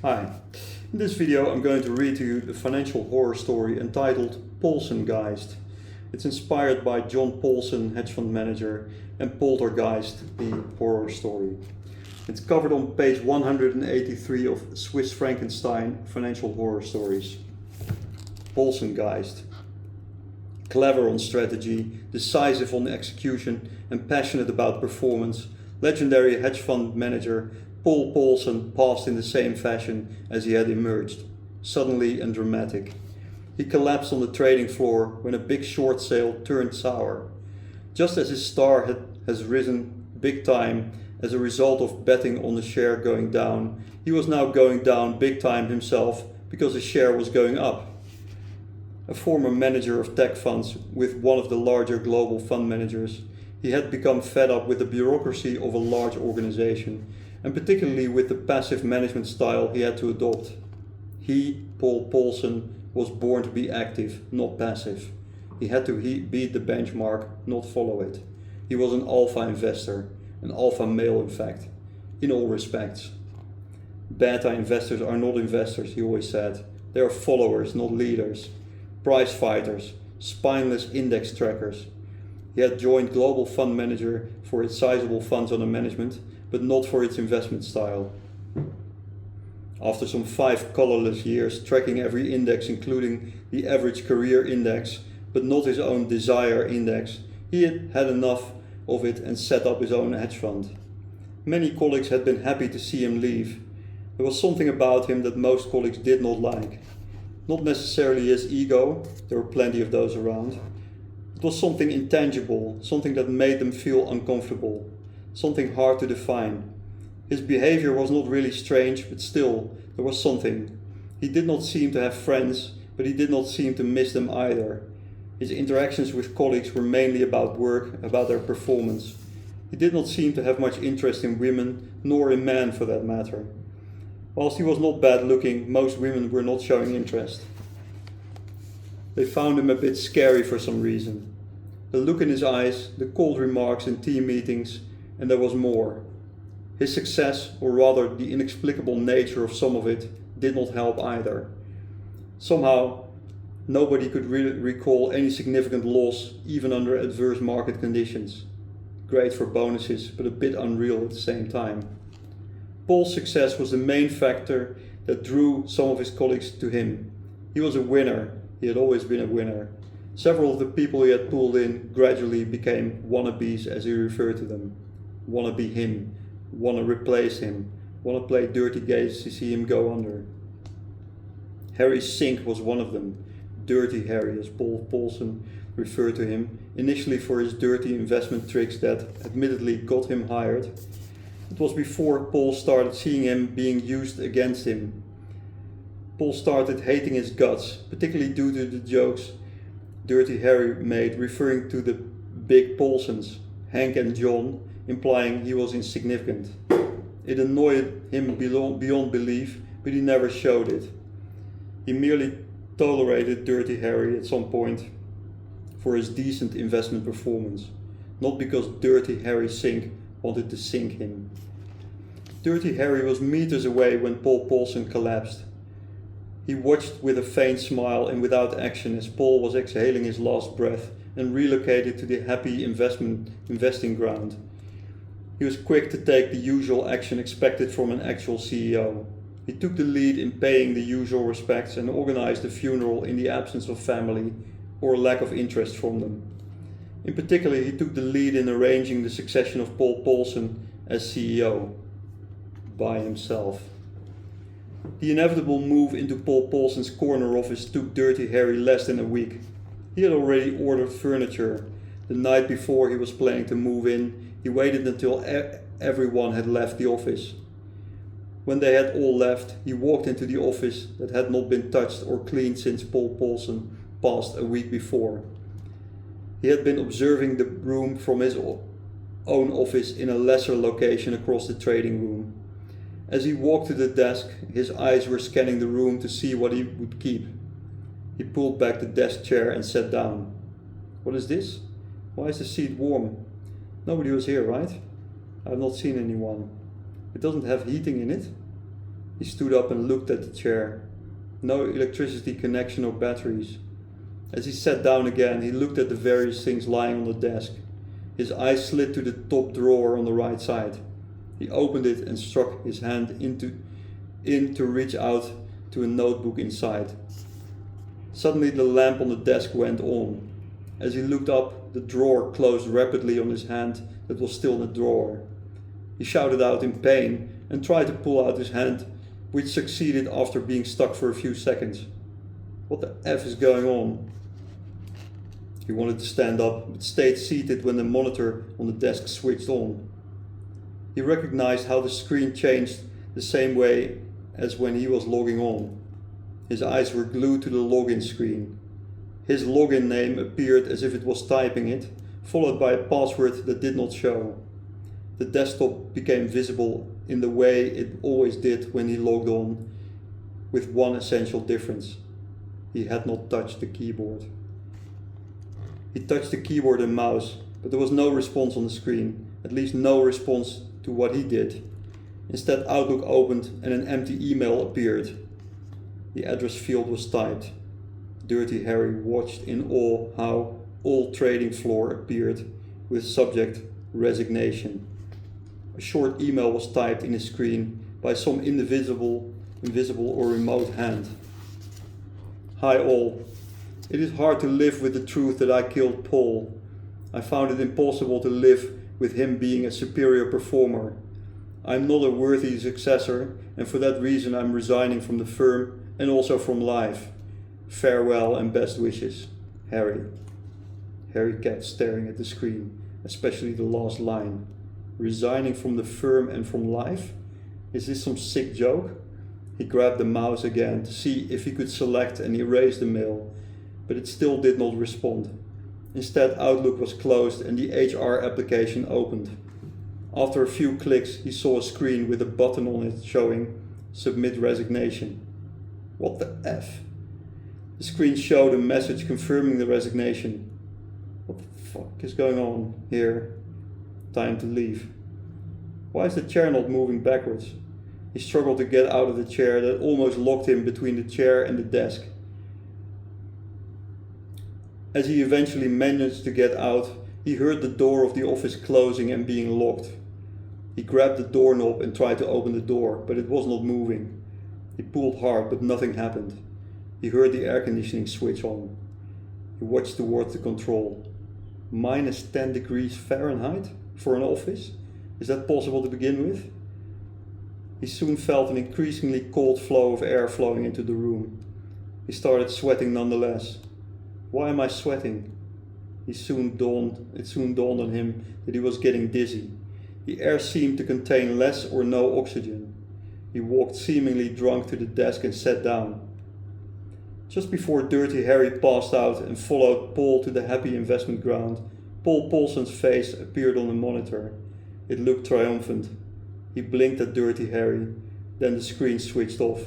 Hi. In this video I'm going to read to you the financial horror story entitled Paulsongeist. It's inspired by John Paulson, hedge fund manager, and Poltergeist, the horror story. It's covered on page 183 of Swiss Francenstein financial horror stories. Paulsongeist. Clever on strategy, decisive on execution, and passionate about performance, legendary hedge fund manager Paul Paulson passed in the same fashion as he had emerged, suddenly and dramatic. He collapsed on the trading floor when a big short sale turned sour. Just as his star has risen big time as a result of betting on the share going down, he was now going down big time himself because the share was going up. A former manager of tech funds with one of the larger global fund managers, he had become fed up with the bureaucracy of a large organization, and particularly with the passive management style he had to adopt. He, Paul Paulson, was born to be active, not passive. He had to beat the benchmark, not follow it. He was an alpha investor, an alpha male in fact, in all respects. Beta investors are not investors, he always said. They are followers, not leaders. Prize fighters, spineless index trackers. He had joined Global Fund Manager for its sizable funds under management, but not for its investment style. After some 5 colorless years tracking every index including the average career index, but not his own desire index, he had had enough of it and set up his own hedge fund. Many colleagues had been happy to see him leave. There was something about him that most colleagues did not like. Not necessarily his ego, there were plenty of those around. It was something intangible, something that made them feel uncomfortable, something hard to define. His behavior was not really strange, but still, there was something. He did not seem to have friends, but he did not seem to miss them either. His interactions with colleagues were mainly about work, about their performance. He did not seem to have much interest in women, nor in men for that matter. Whilst he was not bad looking, most women were not showing interest. They found him a bit scary for some reason. The look in his eyes, the cold remarks in team meetings, and there was more. His success, or rather the inexplicable nature of some of it, did not help either. Somehow, nobody could really recall any significant loss even under adverse market conditions. Great for bonuses, but a bit unreal at the same time. Paul's success was the main factor that drew some of his colleagues to him. He was a winner. He had always been a winner. Several of the people he had pulled in gradually became wannabes, as he referred to them. Wanna be him, wanna replace him, wanna play dirty games to see him go under. Harry Sink was one of them. Dirty Harry, as Paul Paulson referred to him, initially for his dirty investment tricks that admittedly got him hired. It was before Paul started seeing him being used against him. Paul started hating his guts, particularly due to the jokes Dirty Harry made referring to the big Paulsons, Hank and John, implying he was insignificant. It annoyed him beyond belief, but he never showed it. He merely tolerated Dirty Harry at some point for his decent investment performance, not because Dirty Harry Sink wanted to sink him. Dirty Harry was meters away when Paul Paulson collapsed. He watched with a faint smile and without action as Paul was exhaling his last breath and relocated to the happy investing ground. He was quick to take the usual action expected from an actual CEO. He took the lead in paying the usual respects and organized the funeral in the absence of family or lack of interest from them. In particular, he took the lead in arranging the succession of Paul Paulson as CEO by himself. The inevitable move into Paul Paulson's corner office took Dirty Harry less than a week. He had already ordered furniture. The night before he was planning to move in, he waited until everyone had left the office. When they had all left, he walked into the office that had not been touched or cleaned since Paul Paulson passed a week before. He had been observing the room from his own office in a lesser location across the trading room. As he walked to the desk, his eyes were scanning the room to see what he would keep. He pulled back the desk chair and sat down. What is this? Why is the seat warm? Nobody was here, right? I have not seen anyone. It doesn't have heating in it. He stood up and looked at the chair. No electricity connection or batteries. As he sat down again, he looked at the various things lying on the desk. His eyes slid to the top drawer on the right side. He opened it and struck his hand in to reach out to a notebook inside. Suddenly the lamp on the desk went on. As he looked up, the drawer closed rapidly on his hand that was still in the drawer. He shouted out in pain and tried to pull out his hand, which succeeded after being stuck for a few seconds. What the F is going on? He wanted to stand up, but stayed seated when the monitor on the desk switched on. He recognized how the screen changed the same way as when he was logging on. His eyes were glued to the login screen. His login name appeared as if it was typing it, followed by a password that did not show. The desktop became visible in the way it always did when he logged on, with one essential difference. He had not touched the keyboard. He touched the keyboard and mouse, but there was no response on the screen, at least no response to what he did. Instead, Outlook opened and an empty email appeared. The address field was typed. Dirty Harry watched in awe how All Trading Floor appeared with subject resignation. A short email was typed in his screen by some invisible or remote hand. Hi all. It is hard to live with the truth that I killed Paul. I found it impossible to live with him being a superior performer. I'm not a worthy successor, and for that reason I'm resigning from the firm and also from life. Farewell and best wishes, Harry. Harry kept staring at the screen, especially the last line. Resigning from the firm and from life? Is this some sick joke? He grabbed the mouse again to see if he could select and erase the mail, but it still did not respond. Instead, Outlook was closed and the HR application opened. After a few clicks, he saw a screen with a button on it showing Submit Resignation. What the F? The screen showed a message confirming the resignation. What the fuck is going on here? Time to leave. Why is the chair not moving backwards? He struggled to get out of the chair that almost locked him between the chair and the desk. As he eventually managed to get out, he heard the door of the office closing and being locked. He grabbed the doorknob and tried to open the door, but it was not moving. He pulled hard, but nothing happened. He heard the air conditioning switch on. He watched towards the control. Minus 10 degrees Fahrenheit for an office? Is that possible to begin with? He soon felt an increasingly cold flow of air flowing into the room. He started sweating nonetheless. Why am I sweating? It soon dawned on him that he was getting dizzy. The air seemed to contain less or no oxygen. He walked seemingly drunk to the desk and sat down. Just before Dirty Harry passed out and followed Paul to the happy investment ground, Paul Paulson's face appeared on the monitor. It looked triumphant. He blinked at Dirty Harry, then the screen switched off.